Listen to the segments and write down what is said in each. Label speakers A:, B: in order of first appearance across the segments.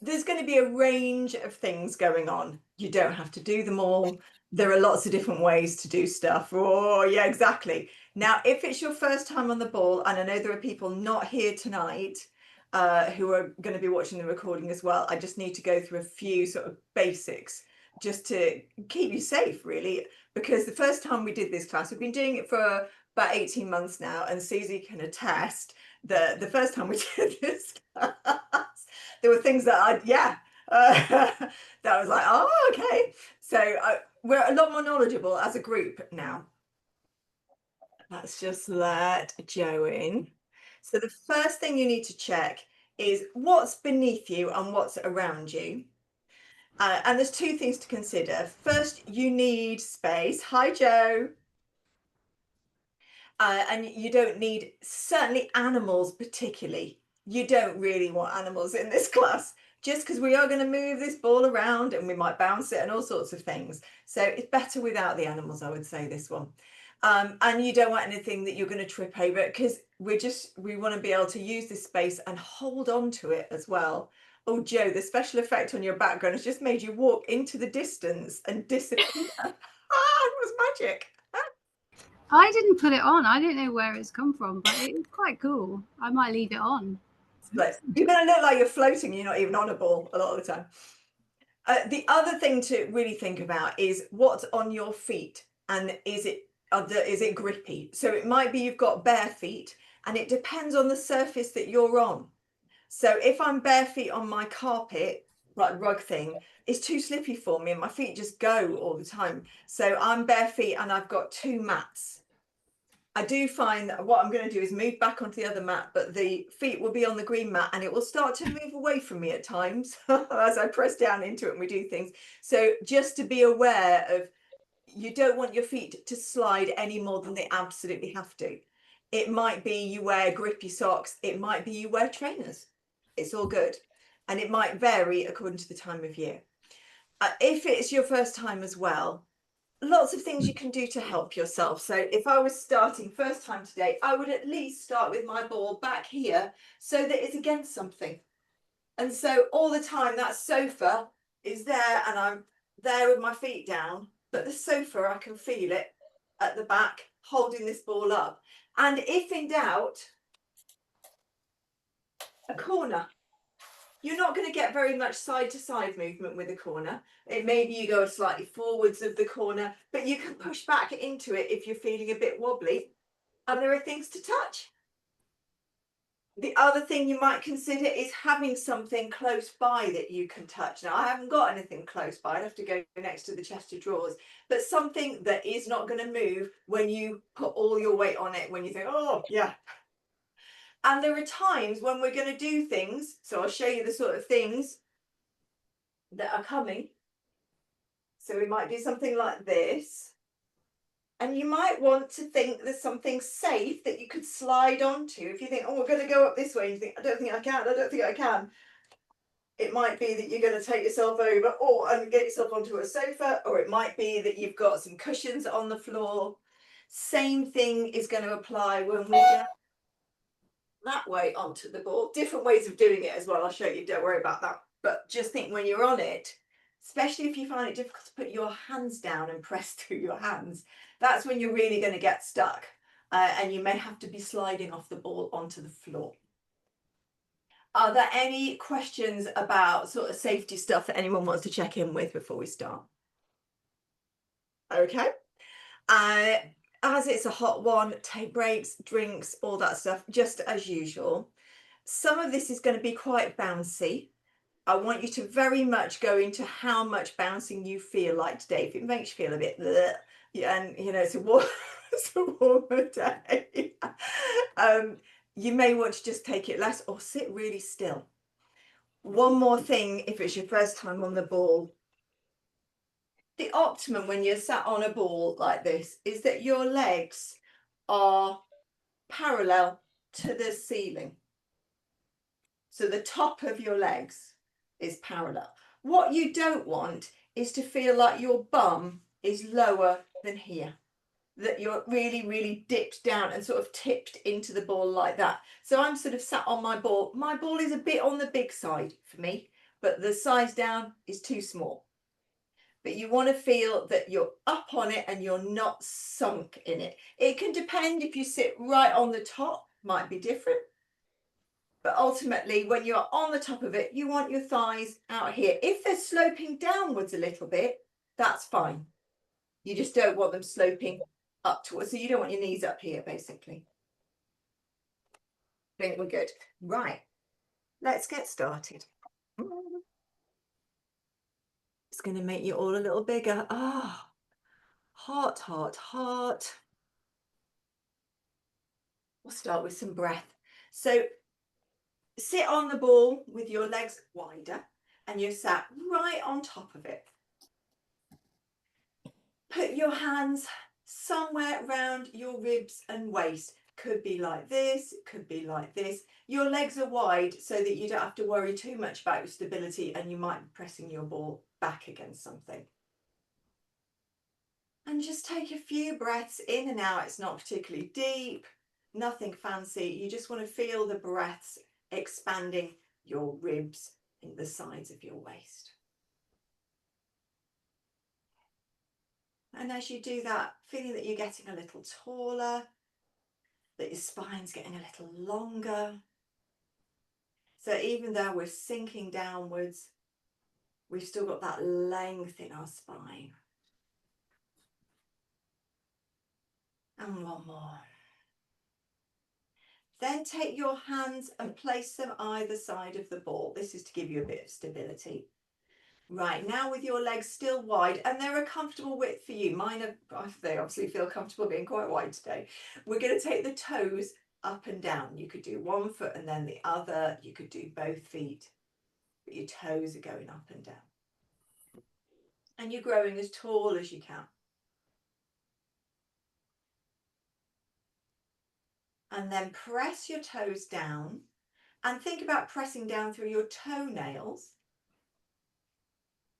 A: there's going to be a range of things going on. You don't have to do them all. There are lots of different ways to do stuff. Oh, yeah, exactly. Now, if it's your first time on the ball, and I know there are people not here tonight who are going to be watching the recording as well, I just need to go through a few sort of basics just to keep you safe, really. Because the first time we did this class, we've been doing it for about 18 months now, and Susie can attest that the first time we did this class, there were things that that I was like, oh, okay. So we're a lot more knowledgeable as a group now. Let's just let Joe in. So the first thing you need to check is what's beneath you and what's around you. And there's two things to consider. First, you need space. Hi, Joe. And you don't need, certainly animals particularly. You don't really want animals in this class, just because we are going to move this ball around and we might bounce it and all sorts of things. So it's better without the animals, I would say, this one. And you don't want anything that you're going to trip over, because we want to be able to use this space and hold on to it as well. Oh, Joe, the special effect on your background has just made you walk into the distance and disappear. It was magic.
B: I didn't put it on. I don't know where it's come from, but it's quite cool. I might leave it on.
A: But you're going to look like you're floating. You're not even on a ball a lot of the time. The other thing to really think about is what's on your feet, and is it grippy? So it might be you've got bare feet, and it depends on the surface that you're on. So if I'm bare feet on my carpet, like rug thing, it's too slippy for me and my feet just go all the time. So I'm bare feet and I've got two mats. I do find that what I'm going to do is move back onto the other mat, but the feet will be on the green mat and it will start to move away from me at times as I press down into it and we do things. So just to be aware of, you don't want your feet to slide any more than they absolutely have to. It might be you wear grippy socks. It might be you wear trainers. It's all good. And it might vary according to the time of year. If it's your first time as well, lots of things you can do to help yourself. So if I was starting first time today, I would at least start with my ball back here so that it's against something. And so all the time that sofa is there and I'm there with my feet down, but the sofa, I can feel it at the back holding this ball up. And if in doubt, a corner. You're not going to get very much side to side movement with a corner. It maybe you go slightly forwards of the corner, but you can push back into it if you're feeling a bit wobbly. And there are things to touch. The other thing you might consider is having something close by that you can touch. Now, I haven't got anything close by. I'd have to go next to the chest of drawers, but something that is not going to move when you put all your weight on it, when you think, oh, yeah. And there are times when we're going to do things. So I'll show you the sort of things that are coming. So we might do something like this. And you might want to think there's something safe that you could slide onto. If you think, oh, we're going to go up this way, and you think, I don't think I can, I don't think I can. It might be that you're going to take yourself over and get yourself onto a sofa, or it might be that you've got some cushions on the floor. Same thing is going to apply when we get that way onto the ball. Different ways of doing it as well. I'll show you, don't worry about that. But just think when you're on it, especially if you find it difficult to put your hands down and press through your hands, that's when you're really going to get stuck. And you may have to be sliding off the ball onto the floor. Are there any questions about sort of safety stuff that anyone wants to check in with before we start? Okay. As it's a hot one, take breaks, drinks, all that stuff, just as usual. Some of this is going to be quite bouncy. I want you to very much go into how much bouncing you feel like today. If it makes you feel a bit bleh, and you know it's a warmer day, you may want to just take it less or sit really still. One more thing, if it's your first time on the ball, the optimum when you're sat on a ball like this is that your legs are parallel to the ceiling. So the top of your legs is parallel. What you don't want is to feel like your bum is lower than here, that you're really, really dipped down and sort of tipped into the ball like that. So I'm sort of sat on my ball. My ball is a bit on the big side for me. but the size down is too small. But you want to feel that you're up on it and you're not sunk in it. It can depend if you sit right on the top, might be different. But ultimately, when you're on the top of it, you want your thighs out here. If they're sloping downwards a little bit, that's fine. You just don't want them sloping up towards, so you don't want your knees up here, basically. I think we're good. Right, let's get started. It's going to make you all a little bigger. Ah, heart, heart, heart. We'll start with some breath. So sit on the ball with your legs wider and you're sat right on top of it. Put your hands somewhere around your ribs and waist. Could be like this, could be like this. Your legs are wide so that you don't have to worry too much about your stability and you might be pressing your ball back against something. And just take a few breaths in and out. It's not particularly deep, nothing fancy. You just want to feel the breaths expanding your ribs and the sides of your waist. And as you do that, feeling that you're getting a little taller, that your spine's getting a little longer. So even though we're sinking downwards, we've still got that length in our spine. And one more. Then take your hands and place them either side of the ball. This is to give you a bit of stability. Right, now with your legs still wide, and they're a comfortable width for you. Mine are, they obviously feel comfortable being quite wide today. We're going to take the toes up and down. You could do one foot and then the other. You could do both feet, but your toes are going up and down. And you're growing as tall as you can. And then press your toes down and think about pressing down through your toenails.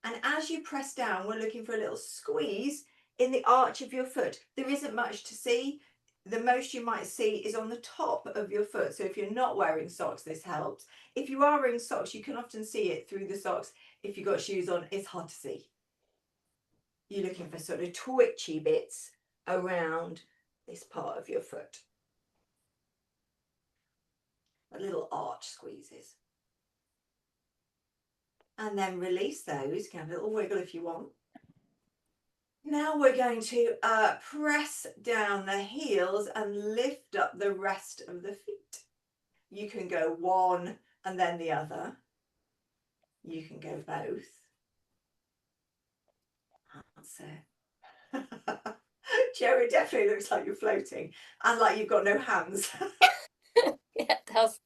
A: And as you press down, we're looking for a little squeeze in the arch of your foot. There isn't much to see. The most you might see is on the top of your foot. So if you're not wearing socks, this helps. If you are wearing socks, you can often see it through the socks. If you've got shoes on, it's hard to see. You're looking for sort of twitchy bits around this part of your foot. A little arch squeezes. And then release those. You can have a little wiggle if you want. Now we're going to press down the heels and lift up the rest of the feet. You can go one and then the other. You can go both. That's it. Jerry, definitely looks like you're floating and like you've got no hands.
C: Yeah, it does.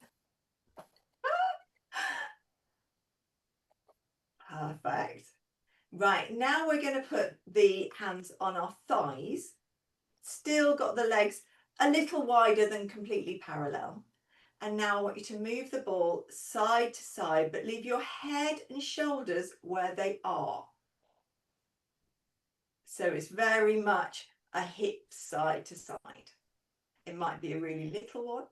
A: Perfect. Right, now we're going to put the hands on our thighs. Still got the legs a little wider than completely parallel. And now I want you to move the ball side to side, but leave your head and shoulders where they are. So it's very much a hip side to side. It might be a really little one.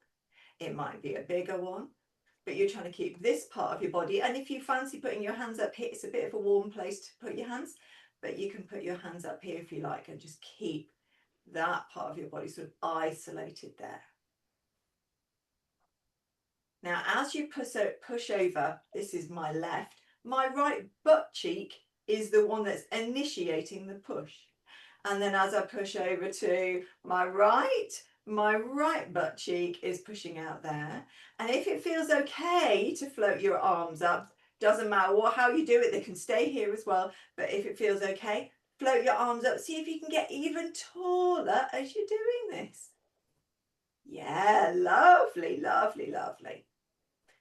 A: It might be a bigger one. But you're trying to keep this part of your body. And if you fancy putting your hands up here, it's a bit of a warm place to put your hands. But you can put your hands up here if you like and just keep that part of your body sort of isolated there. Now, as you push over, this is my left, my right butt cheek is the one that's initiating the push. And then as I push over to my right butt cheek is pushing out there. And if it feels okay to float your arms up, doesn't matter how you do it, they can stay here as well. But if it feels okay, float your arms up. See if you can get even taller as you're doing this. Yeah, lovely, lovely, lovely.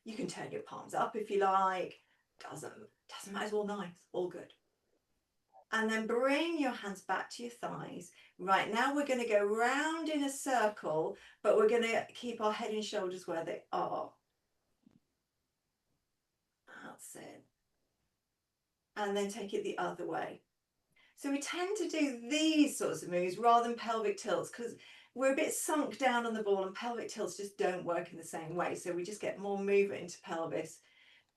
A: You can turn your palms up if you like. Doesn't matter, it's all nice, all good. And then bring your hands back to your thighs. Right, now we're going to go round in a circle, but we're going to keep our head and shoulders where they are. That's it. And then take it the other way. So we tend to do these sorts of moves rather than pelvic tilts because we're a bit sunk down on the ball and pelvic tilts just don't work in the same way. So we just get more movement into pelvis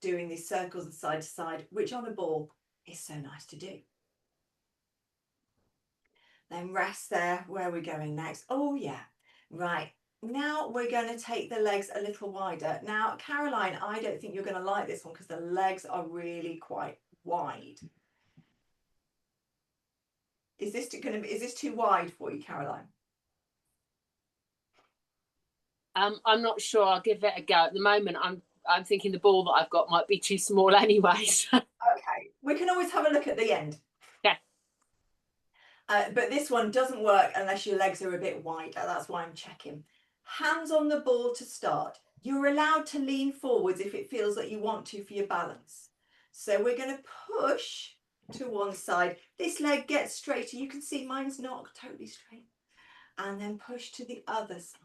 A: doing these circles and side to side, which on a ball is so nice to do. Then rest there. Where are we going next? Oh yeah, right. Now we're going to take the legs a little wider. Now, Caroline, I don't think you're going to like this one because the legs are really quite wide. Is this too wide for you, Caroline?
C: I'm not sure. I'll give it a go. At the moment, I'm thinking the ball that I've got might be too small anyway. So.
A: Okay, we can always have a look at the end.
C: Yeah.
A: But this one doesn't work unless your legs are a bit wider. That's why I'm checking. Hands on the ball to start. You're allowed to lean forwards if it feels like you want to for your balance. So we're going to push to one side. This leg gets straighter. You can see mine's not totally straight. And then push to the other side.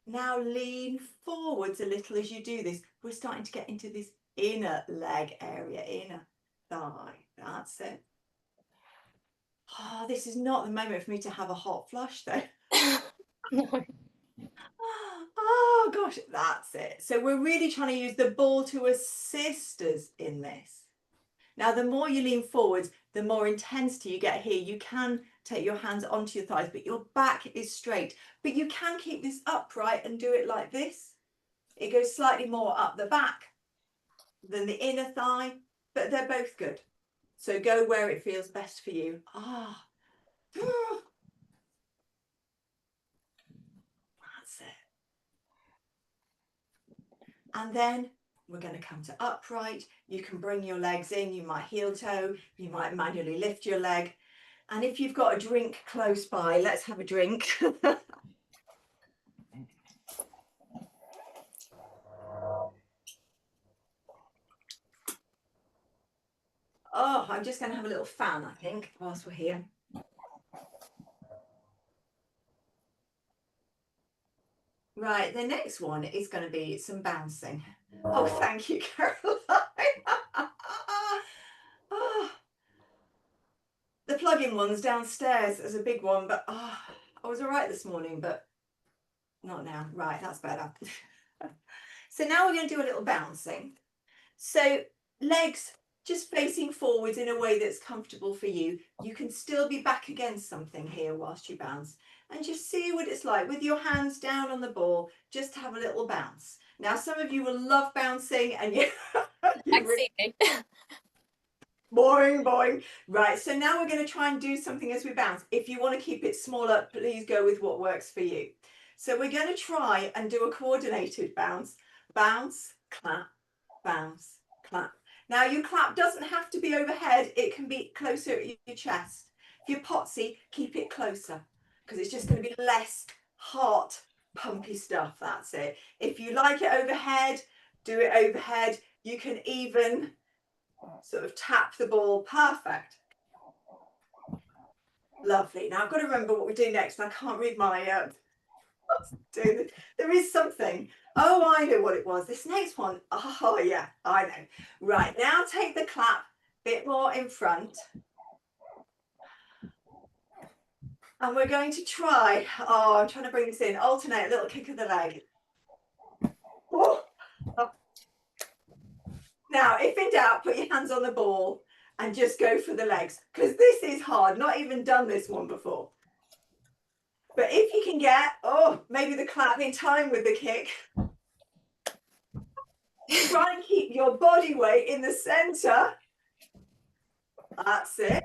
A: Now lean forwards a little as you do this. We're starting to get into this inner leg area, inner thigh. That's it. Oh, this is not the moment for me to have a hot flush though.
C: No.
A: Oh gosh, that's it. So we're really trying to use the ball to assist us in this. Now, the more you lean forwards, the more intensity you get here. You can take your hands onto your thighs, but your back is straight. But you can keep this upright and do it like this. It goes slightly more up the back than the inner thigh, but they're both good. So go where it feels best for you. Ah. That's it. And then we're going to come to upright. You can bring your legs in. You might heel toe. You might manually lift your leg. And if you've got a drink close by, let's have a drink. Oh, I'm just going to have a little fan, I think, whilst we're here. Right, the next one is going to be some bouncing. Oh, thank you, Caroline. Oh, the plug-in one's downstairs. There's a big one, but I was all right this morning, but not now. Right, that's better. So now we're going to do a little bouncing. So legs just facing forwards in a way that's comfortable for you. You can still be back against something here whilst you bounce. And just see what it's like with your hands down on the ball, just have a little bounce. Now, some of you will love bouncing and you boing, boing. Right, so now we're going to try and do something as we bounce. If you want to keep it smaller, please go with what works for you. So we're going to try and do a coordinated bounce. Bounce, clap, bounce, clap. Now, your clap doesn't have to be overhead. It can be closer at your chest. If you're potsy, keep it closer, because it's just going to be less heart pumpy stuff. That's it. If you like it overhead, do it overhead. You can even sort of tap the ball. Perfect. Lovely. Now I've got to remember what we do next. I can't read my there is something. Oh, I know what it was. This next one. Oh yeah, I know. Right, now take the clap a bit more in front. And we're going to try, I'm trying to bring this in, alternate a little kick of the leg. Oh. Now, if in doubt, put your hands on the ball and just go for the legs, because this is hard. Not even done this one before. But if you can get, maybe the clap in time with the kick. Try and keep your body weight in the center. That's it.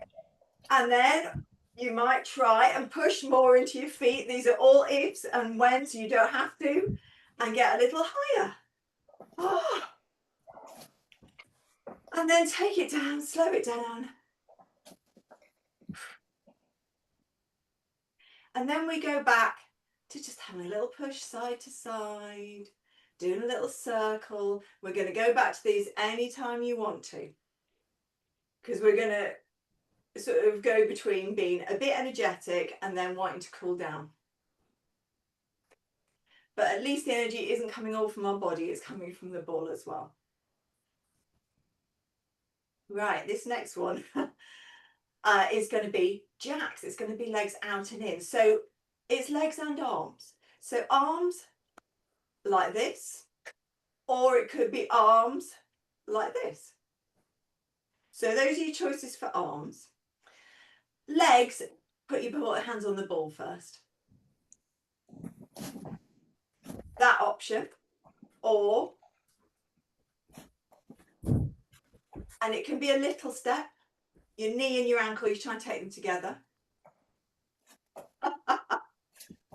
A: And then you might try and push more into your feet. These are all ifs and whens. You don't have to. And get a little higher. Oh. And then take it down, slow it down. And then we go back to just having a little push side to side, doing a little circle. We're going to go back to these anytime you want to, because we're going to sort of go between being a bit energetic and then wanting to cool down. But at least the energy isn't coming all from our body, it's coming from the ball as well. Right, this next one is going to be jacks. It's going to be legs out and in. So it's legs and arms. So arms like this, or it could be arms like this. So those are your choices for arms. Legs, put your hands on the ball first. That option, or, and it can be a little step, your knee and your ankle, you try and take them together.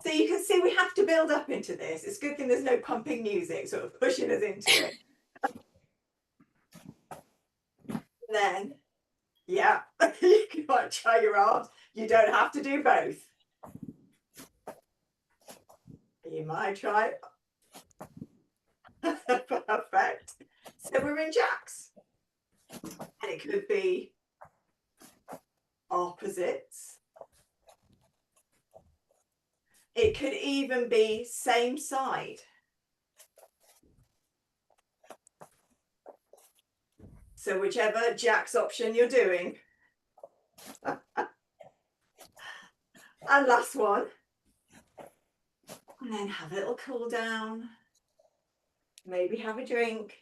A: So you can see we have to build up into this. It's a good thing there's no pumping music sort of pushing us into it. Then, yeah, you can try your arms. You don't have to do both. You might try. Perfect. So we're in jacks. And it could be opposites. It could even be same side. So whichever jacks option you're doing. And last one. And then have a little cool down. Maybe have a drink.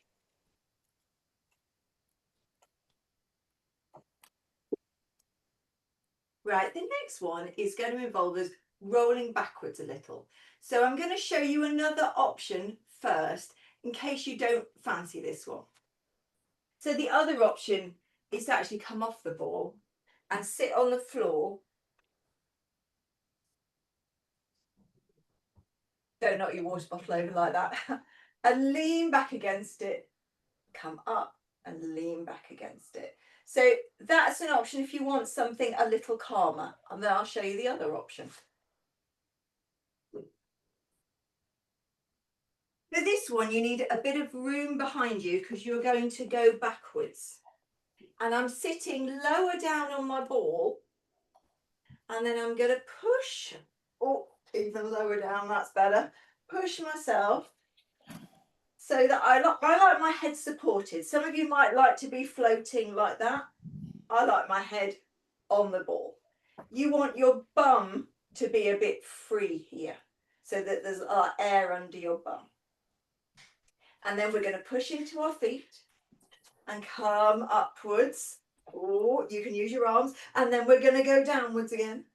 A: Right, the next one is going to involve us rolling backwards a little. So I'm going to show you another option first, in case you don't fancy this one. So the other option is to actually come off the ball and sit on the floor. Don't knock your water bottle over like that. And lean back against it, come up and lean back against it. So that's an option if you want something a little calmer. And then I'll show you the other option. For this one, you need a bit of room behind you because you're going to go backwards. And I'm sitting lower down on my ball. And then I'm going to push, oh, even lower down, that's better. Push myself so that I like my head supported. Some of you might like to be floating like that. I like my head on the ball. You want your bum to be a bit free here so that there's air under your bum. And then we're going to push into our feet and come upwards. Oh, you can use your arms. And then we're going to go downwards again.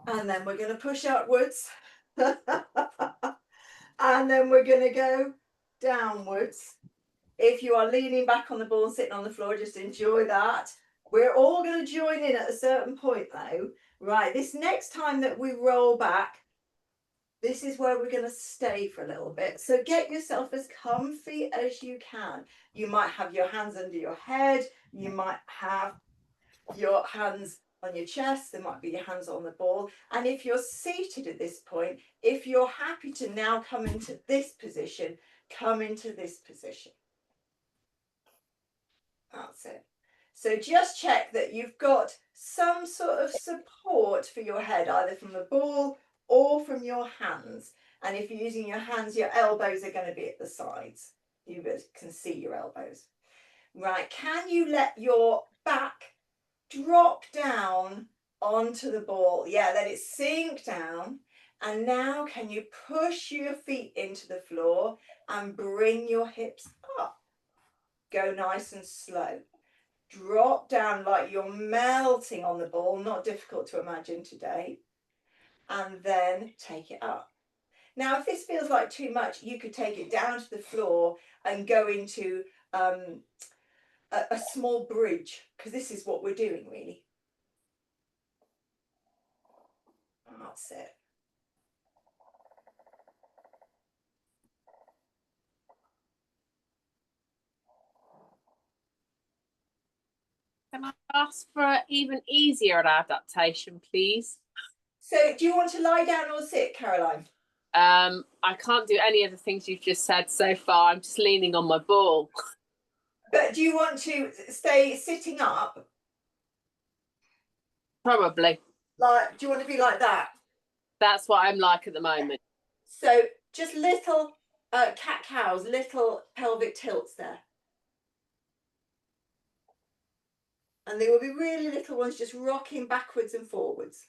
A: And then we're going to push upwards. And then we're going to go downwards. If you are leaning back on the ball and sitting on the floor, just enjoy that. We're all going to join in at a certain point though. Right, this next time that we roll back, this is where we're going to stay for a little bit. So get yourself as comfy as you can. You might have your hands under your head. You might have your hands on your chest. There might be your hands on the ball. And if you're seated at this point, if you're happy to now come into this position, come into this position. That's it. So just check that you've got some sort of support for your head, either from the ball or from your hands. And if you're using your hands, your elbows are going to be at the sides. You can see your elbows. Right, can you let your back drop down onto the ball? Yeah, let it sink down. And now can you push your feet into the floor and bring your hips up? Go nice and slow. Drop down like you're melting on the ball, not difficult to imagine today. And then take it up. Now, if this feels like too much, you could take it down to the floor and go into a small bridge, because this is what we're doing really. That's it.
C: Can I ask for an even easier adaptation, please?
A: So do you want to lie down or sit, Caroline?
C: I can't do any of the things you've just said so far. I'm just leaning on my ball.
A: But do you want to stay sitting up?
C: Probably.
A: Like, do you want to be like that?
C: That's what I'm like at the moment.
A: So just little cat-cows, little pelvic tilts there. And they will be really little ones, just rocking backwards and forwards.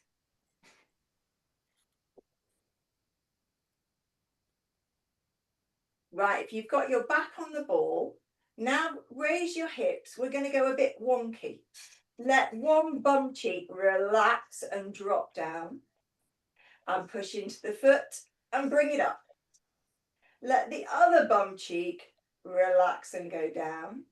A: Right, if you've got your back on the ball, now raise your hips. We're going to go a bit wonky. Let one bum cheek relax and drop down. And push into the foot and bring it up. Let the other bum cheek relax and go down.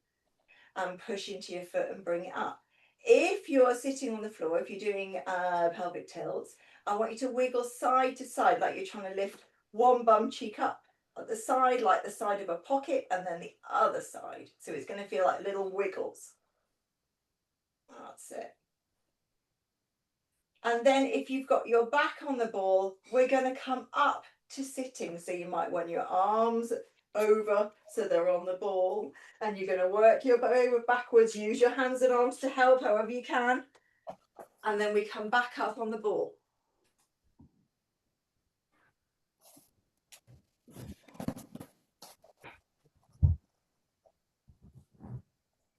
A: And push into your foot and bring it up. If you're sitting on the floor, if you're doing pelvic tilts, I want you to wiggle side to side like you're trying to lift one bum cheek up at the side, like the side of a pocket, and then the other side. So it's going to feel like little wiggles. That's it. And then if you've got your back on the ball, we're going to come up to sitting. So you might want your arms over so they're on the ball, and you're going to work your way backwards. Use your hands and arms to help however you can. And then we come back up on the ball.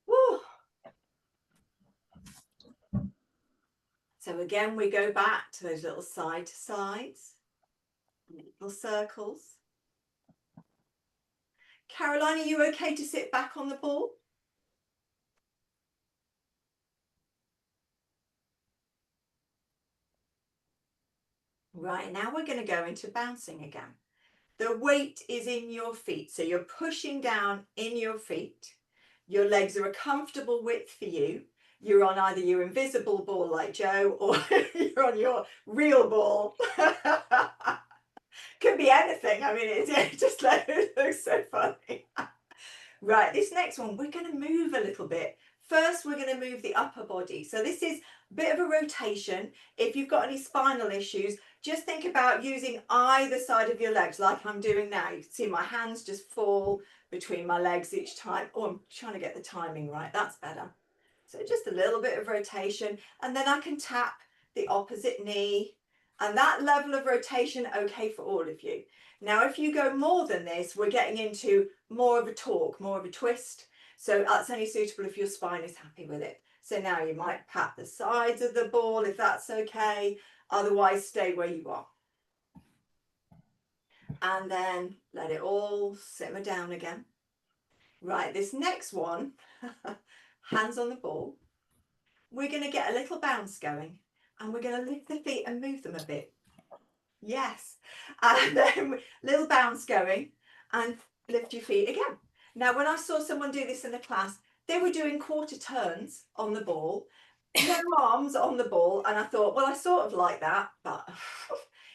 A: Woo. So again, we go back to those little side to sides, little circles. Caroline, are you okay to sit back on the ball? Right, now we're going to go into bouncing again. The weight is in your feet, so you're pushing down in your feet. Your legs are a comfortable width for you. You're on either your invisible ball like Joe, or you're on your real ball. Could be anything. I mean, it just looks so funny. Right, this next one, we're going to move a little bit. First, we're going to move the upper body. So this is a bit of a rotation. If you've got any spinal issues, just think about using either side of your legs like I'm doing now. You can see my hands just fall between my legs each time. Oh, I'm trying to get the timing right. That's better. So just a little bit of rotation, and then I can tap the opposite knee, and that level of rotation, okay for all of you. Now, if you go more than this, we're getting into more of a torque, more of a twist. So that's only suitable if your spine is happy with it. So now you might pat the sides of the ball if that's okay. Otherwise, stay where you are. And then let it all simmer down again. Right, this next one, hands on the ball. We're going to get a little bounce going, and we're going to lift the feet and move them a bit. Yes. And then little bounce going, and lift your feet again. Now, when I saw someone do this in the class, they were doing quarter turns on the ball, no arms on the ball, and I thought, well, I sort of like that, but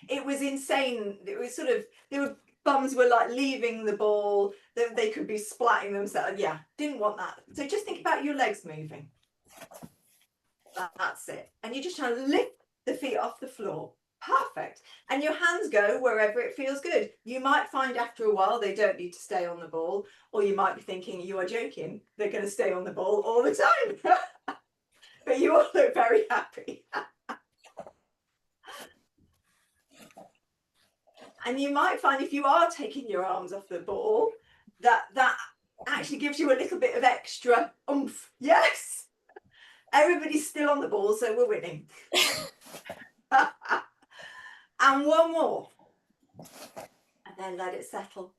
A: it was insane. It was sort of, bums were like leaving the ball, they could be splatting themselves. Yeah, didn't want that. So just think about your legs moving. That's it. And you're just trying to lift the feet off the floor. Perfect. And your hands go wherever it feels good. You might find after a while they don't need to stay on the ball, or you might be thinking, you are joking, they're going to stay on the ball all the time. But you all look very happy. And you might find if you are taking your arms off the ball, that actually gives you a little bit of extra oomph. Yes. Everybody's still on the ball, so we're winning. And one more. And then let it settle.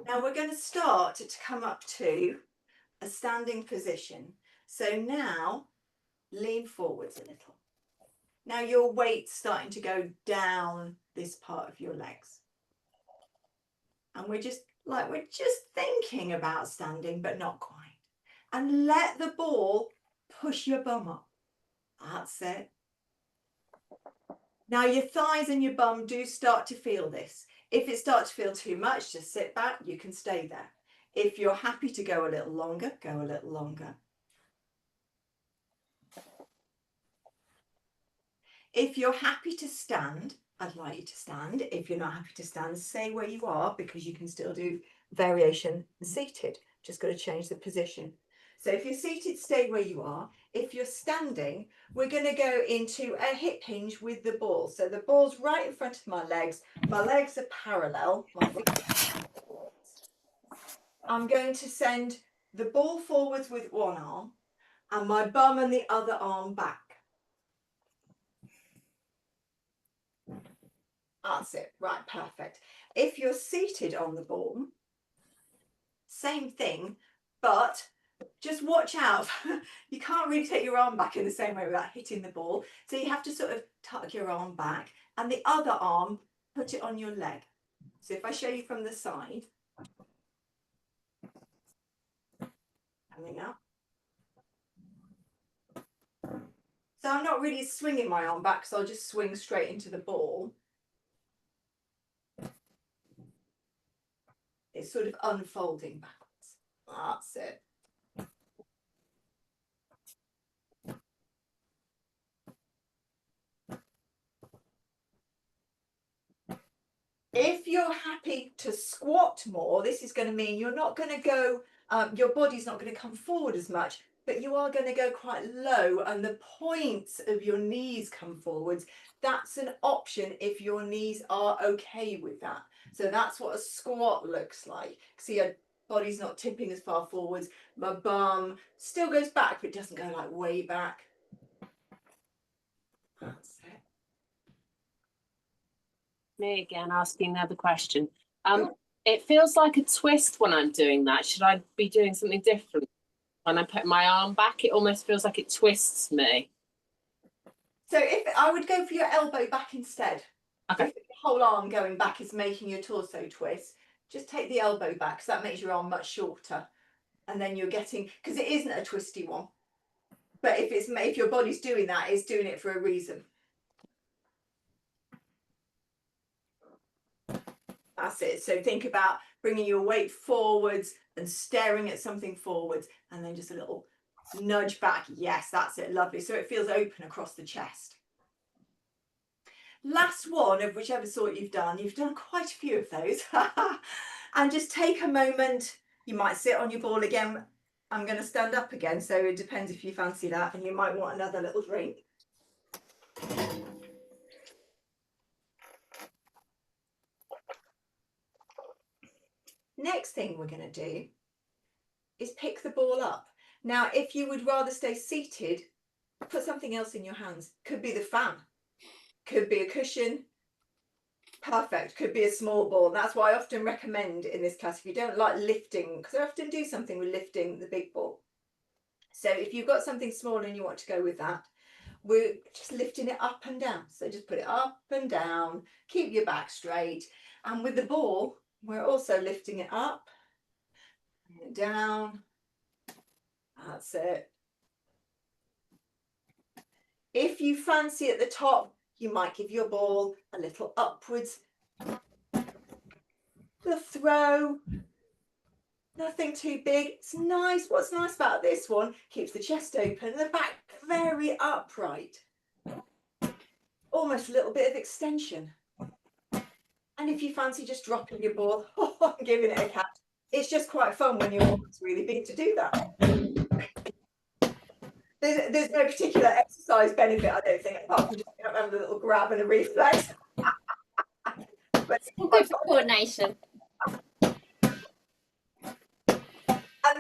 A: Now we're going to start to come up to a standing position. So now lean forwards a little. Now your weight's starting to go down this part of your legs. And we're just thinking about standing, but not quite. And let the ball push your bum up. That's it. Now your thighs and your bum do start to feel this. If it starts to feel too much, just sit back, you can stay there. If you're happy to go a little longer, go a little longer. If you're happy to stand, I'd like you to stand. If you're not happy to stand, stay where you are, because you can still do variation seated. Just got to change the position. So if you're seated, stay where you are. If you're standing, we're going to go into a hip hinge with the ball. So the ball's right in front of my legs. My legs are parallel. I'm going to send the ball forwards with one arm and my bum and the other arm back. That's it. Right, perfect. If you're seated on the ball, same thing, but just watch out. You can't really take your arm back in the same way without hitting the ball. So you have to sort of tuck your arm back and the other arm, put it on your leg. So if I show you from the side, coming up. So I'm not really swinging my arm back, so I'll just swing straight into the ball. It's sort of unfolding backwards. That's it. If you're happy to squat more, this is going to mean you're not going to go, your body's not going to come forward as much, but you are going to go quite low and the points of your knees come forwards. That's an option if your knees are okay with that. So that's what a squat looks like. See, your body's not tipping as far forwards. My bum still goes back, but doesn't go like way back. That's it.
C: Me again, asking another question. It feels like a twist when I'm doing that. Should I be doing something different? When I put my arm back, it almost feels like it twists me.
A: So if I would go for your elbow back instead.
C: Okay.
A: If the whole arm going back is making your torso twist, just take the elbow back because that makes your arm much shorter. And then you're getting, because it isn't a twisty one. But if your body's doing that, it's doing it for a reason. That's it. So think about bringing your weight forwards and staring at something forwards and then just a little nudge back. Yes, that's it. Lovely. So it feels open across the chest. Last one of whichever sort you've done quite a few of those. And just take a moment. You might sit on your ball again. I'm going to stand up again. So it depends if you fancy that. And you might want another little drink. Next thing we're going to do is pick the ball up. Now, if you would rather stay seated, put something else in your hands. Could be the fan, could be a cushion. Perfect. Could be a small ball. That's why I often recommend in this class, if you don't like lifting, because I often do something with lifting the big ball. So if you've got something small and you want to go with that, we're just lifting it up and down. So just put it up and down, keep your back straight. And with the ball, we're also lifting it up and down. That's it. If you fancy at the top, you might give your ball a little upwards. The throw, nothing too big. It's nice. What's nice about this one, keeps the chest open, the back very upright. Almost a little bit of extension. And if you fancy just dropping your ball and giving it a catch, it's just quite fun when your ball's really big to do that. There's no particular exercise benefit, I don't think, apart from just having a little grab and a reflex. But
D: good for coordination.
A: And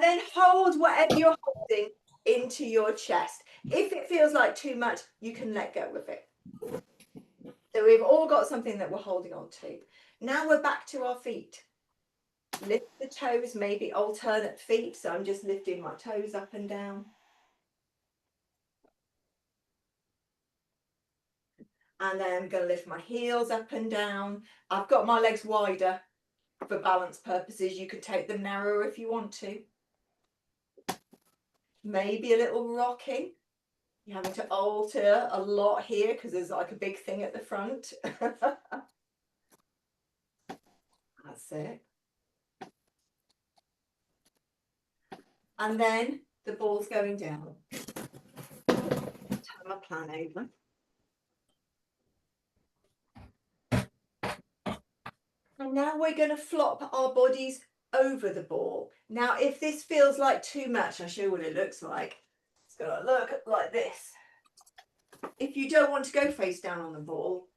A: then hold whatever you're holding into your chest. If it feels like too much, you can let go of it. So we've all got something that we're holding on to. Now we're back to our feet. Lift the toes, maybe alternate feet. So I'm just lifting my toes up and down. And then I'm going to lift my heels up and down. I've got my legs wider for balance purposes. You could take them narrower if you want to. Maybe a little rocking. You're having to alter a lot here because there's like a big thing at the front. That's it. And then the ball's going down. Turn my plan over. And now we're going to flop our bodies over the ball. Now, if this feels like too much, I'll show you what it looks like. It's going to look like this. If you don't want to go face down on the ball,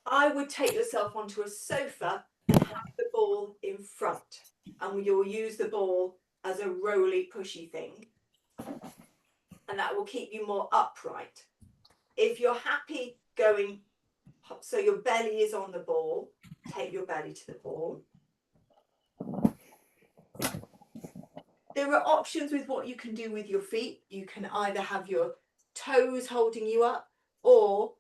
A: I would take yourself onto a sofa and have the ball in front. And you'll use the ball as a roly pushy thing. And that will keep you more upright. If you're happy going So your belly is on the ball. Take your belly to the ball. There are options with what you can do with your feet. You can either have your toes holding you up, or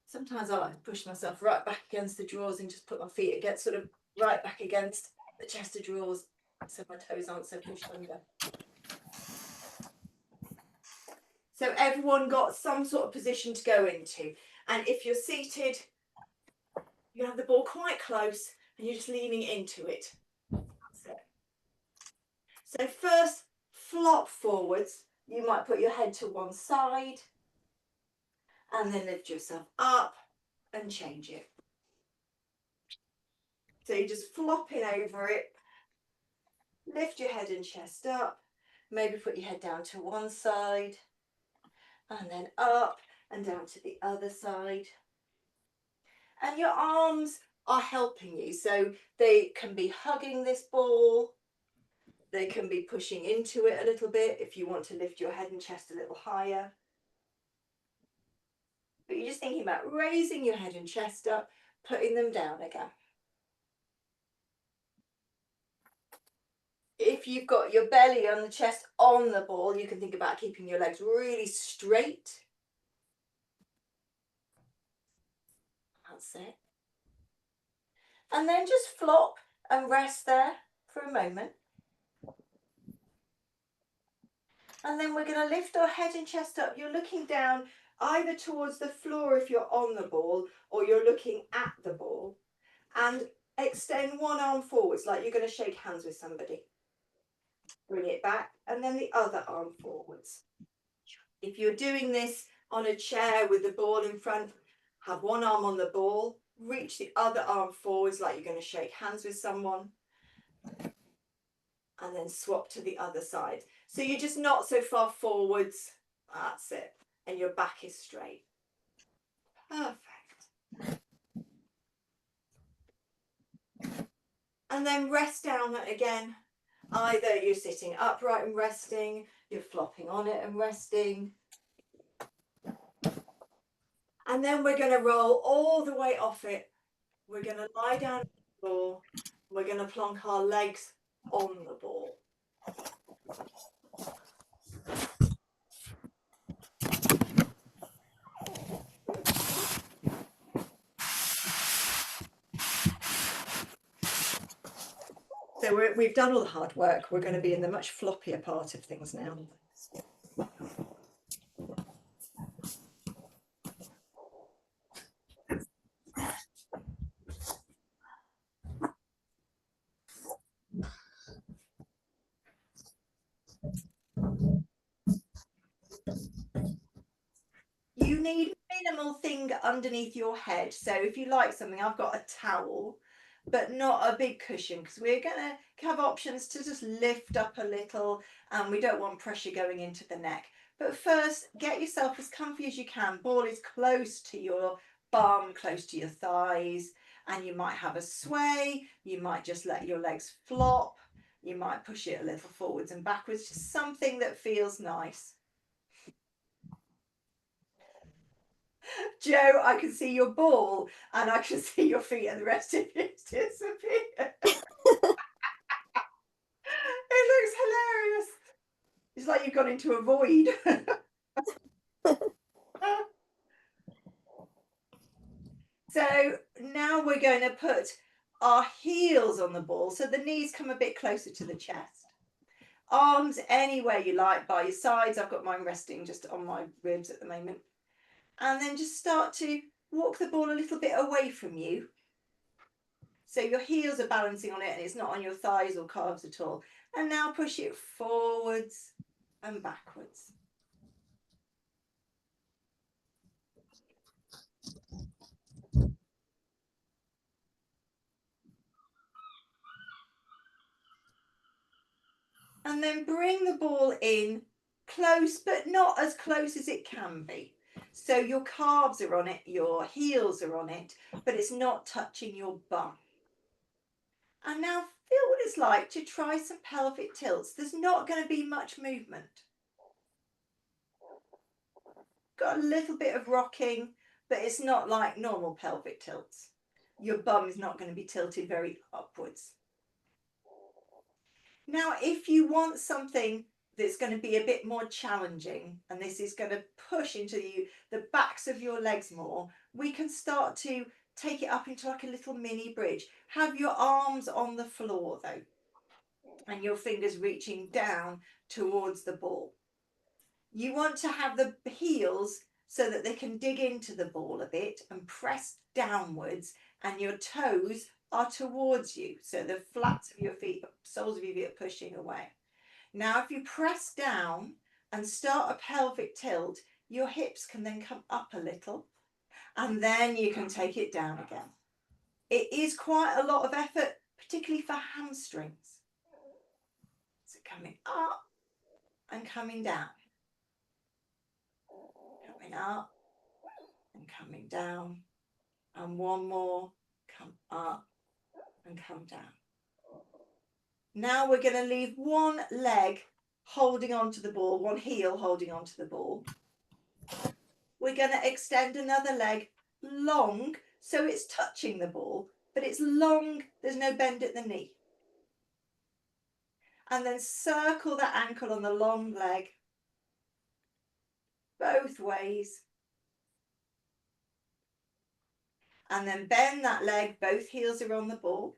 A: sometimes I like to push myself right back against the drawers and just put my feet against, sort of right back against the chest of drawers, so my toes aren't so pushed under. So everyone got some sort of position to go into. And if you're seated, you have the ball quite close and you're just leaning into it. That's it. So first, flop forwards. You might put your head to one side and then lift yourself up and change it. So you're just flopping over it. Lift your head and chest up. Maybe put your head down to one side and then up and down to the other side. And your arms are helping you. So they can be hugging this ball. They can be pushing into it a little bit if you want to lift your head and chest a little higher. But you're just thinking about raising your head and chest up, putting them down again. If you've got your belly on the chest on the ball, you can think about keeping your legs really straight. That's it. And then just flop and rest there for a moment. And then we're going to lift our head and chest up. You're looking down either towards the floor if you're on the ball, or you're looking at the ball. And extend one arm forwards like you're going to shake hands with somebody. Bring it back, and then the other arm forwards. If you're doing this on a chair with the ball in front, have one arm on the ball, reach the other arm forwards like you're going to shake hands with someone, and then swap to the other side. So you're just not so far forwards. That's it. And your back is straight. Perfect. And then rest down again. Either you're sitting upright and resting, you're flopping on it and resting. And then we're going to roll all the way off it. We're going to lie down on the floor. We're going to plonk our legs on the ball. So we've done all the hard work. We're going to be in the much floppier part of things now. You need minimal thing underneath your head. So if you like something, I've got a towel, but not a big cushion, because we're going to have options to just lift up a little, and we don't want pressure going into the neck. But first, get yourself as comfy as you can. Ball is close to your bum, close to your thighs, and you might have a sway. You might just let your legs flop. You might push it a little forwards and backwards, just something that feels nice. Joe, I can see your ball and I can see your feet, and the rest of it disappear. It looks hilarious. It's like you've gone into a void. So now we're going to put our heels on the ball, so the knees come a bit closer to the chest. Arms anywhere you like, by your sides. I've got mine resting just on my ribs at the moment. And then just start to walk the ball a little bit away from you. So your heels are balancing on it and it's not on your thighs or calves at all. And now push it forwards and backwards. And then bring the ball in close, but not as close as it can be. So your calves are on it, your heels are on it, but it's not touching your bum. And now feel what it's like to try some pelvic tilts. There's not going to be much movement. Got a little bit of rocking, but it's not like normal pelvic tilts. Your bum is not going to be tilted very upwards. Now, if you want something that's going to be a bit more challenging, and this is going to push into the backs of your legs more, we can start to take it up into like a little mini bridge. Have your arms on the floor though, and your fingers reaching down towards the ball. You want to have the heels so that they can dig into the ball a bit and press downwards, and your toes are towards you. So the flats of your feet, soles of your feet are pushing away. Now, if you press down and start a pelvic tilt, your hips can then come up a little, and then you can take it down again. It is quite a lot of effort, particularly for hamstrings. So coming up and coming down. Coming up and coming down. And one more, come up and come down. Now we're going to leave one leg holding onto the ball, one heel holding onto the ball. We're going to extend another leg long, so it's touching the ball, but it's long, there's no bend at the knee. And then circle that ankle on the long leg, both ways. And then bend that leg, both heels are on the ball.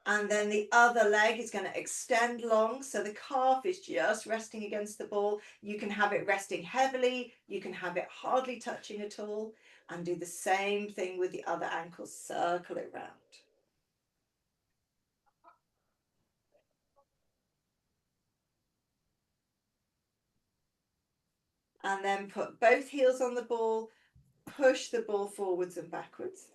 A: And then the other leg is going to extend long, so the calf is just resting against the ball. You can have it resting heavily, you can have it hardly touching at all, and do the same thing with the other ankle, circle it round. And then put both heels on the ball, push the ball forwards and backwards.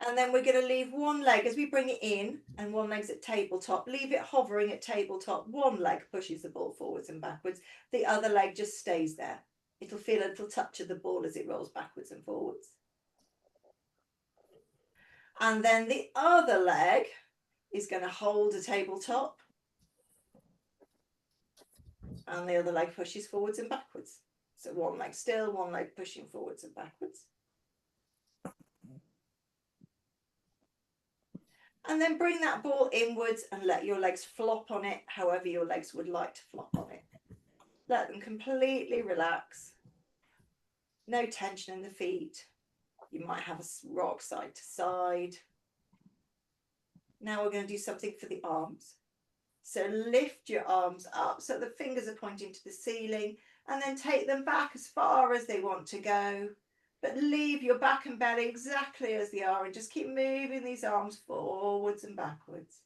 A: And then we're going to leave one leg as we bring it in, and one leg's at tabletop. Leave it hovering at tabletop. One leg pushes the ball forwards and backwards. The other leg just stays there. It'll feel a little touch of the ball as it rolls backwards and forwards. And then the other leg is going to hold a tabletop. And the other leg pushes forwards and backwards. So one leg still, one leg pushing forwards and backwards. And then bring that ball inwards and let your legs flop on it, however your legs would like to flop on it. Let them completely relax. No tension in the feet. You might have a rock side to side. Now we're going to do something for the arms. So lift your arms up so the fingers are pointing to the ceiling, and then take them back as far as they want to go. But leave your back and belly exactly as they are, and just keep moving these arms forwards and backwards.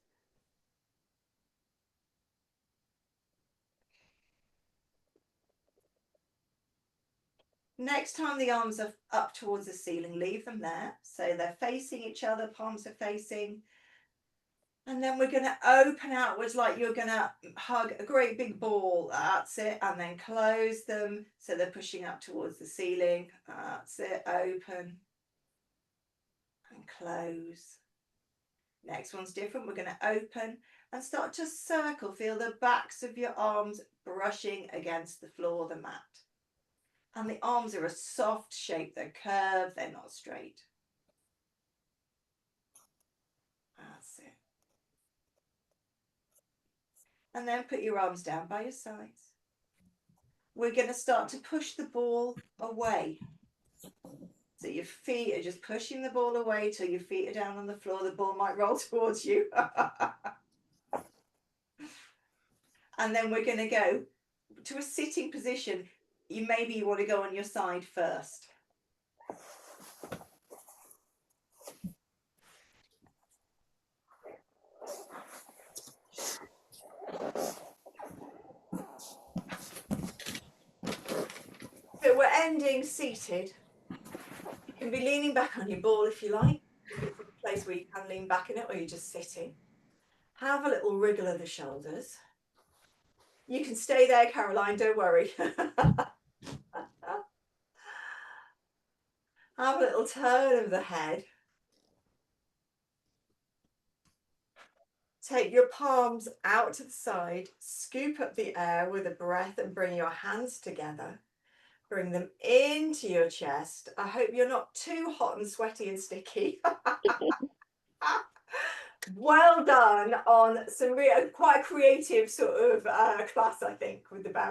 A: Next time the arms are up towards the ceiling, leave them there. So they're facing each other, palms are facing. And then we're going to open outwards like you're going to hug a great big ball. That's it. And then close them so they're pushing up towards the ceiling. That's it. Open and close. Next one's different. We're going to open and start to circle. Feel the backs of your arms brushing against the floor of the mat. And the arms are a soft shape. They're curved. They're not straight. That's it. And then put your arms down by your sides. We're going to start to push the ball away. So your feet are just pushing the ball away till your feet are down on the floor. The ball might roll towards you. And then we're going to go to a sitting position. Maybe you want to go on your side first. So we're ending seated. You can be leaning back on your ball if you like. If it's a place where you can lean back in it, or you're just sitting. Have a little wriggle of the shoulders. You can stay there, Caroline, don't worry. Have a little turn of the head. Take your palms out to the side, scoop up the air with a breath and bring your hands together. Bring them into your chest. I hope you're not too hot and sweaty and sticky. Well done on some quite a creative sort of class, I think, with the bow.